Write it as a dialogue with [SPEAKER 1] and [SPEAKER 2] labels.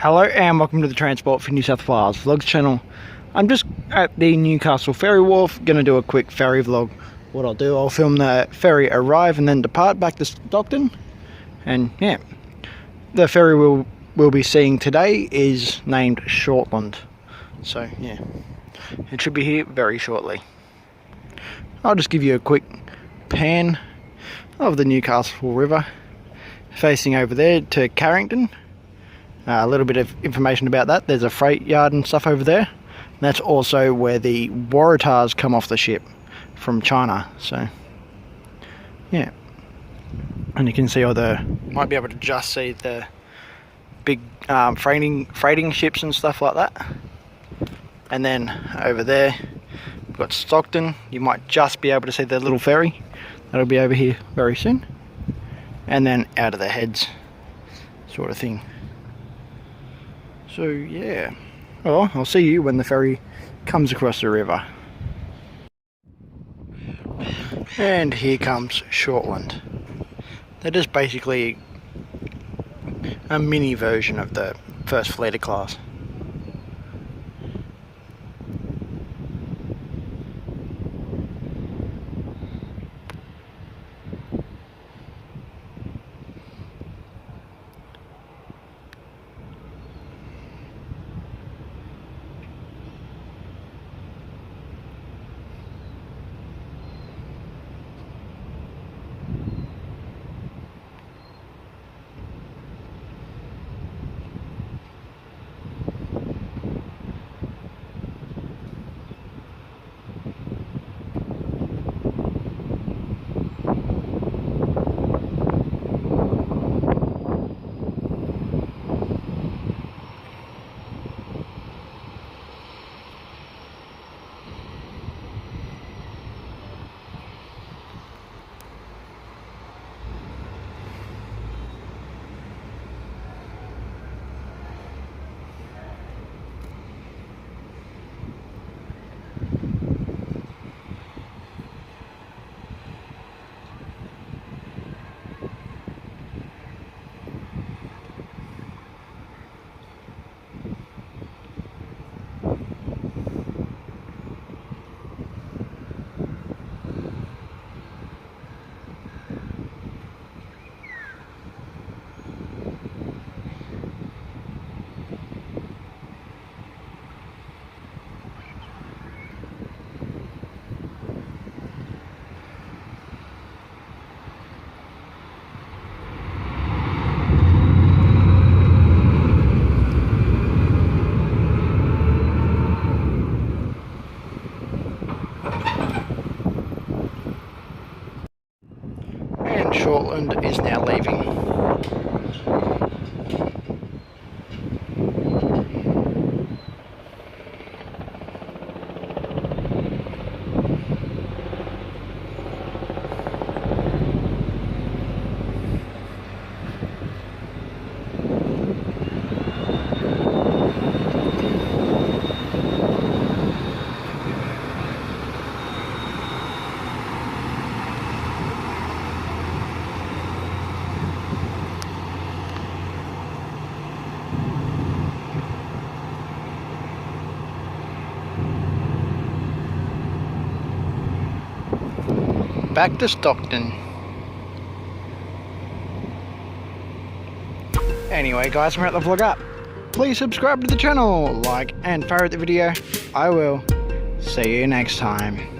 [SPEAKER 1] Hello and welcome to the Transport for New South Wales Vlogs channel. I'm just at the Newcastle ferry wharf, going to do a quick ferry vlog. What I'll do, I'll film the ferry arrive and then depart back to Stockton. And yeah, the ferry we'll be seeing today is named Shortland. So yeah, it should be here very shortly. I'll just give you a quick pan of the Newcastle River, facing over there to Carrington. A little bit of information about that. There's a freight yard and stuff over there. And that's also where the Waratahs come off the ship from China. So yeah, and you can see all the, might be able to just see the big freighting ships and stuff like that. And then over there we've got Stockton. You might just be able to see the little ferry that'll be over here very soon, and then out of the heads sort of thing. So yeah, well, I'll see you when the ferry comes across the river. And here comes Shortland. That is basically a mini version of the first fleeter class. Shortland is now leaving. Back to Stockton. Anyway guys, I'm at the vlog up. Please subscribe to the channel, like and favorite the video. I will see you next time.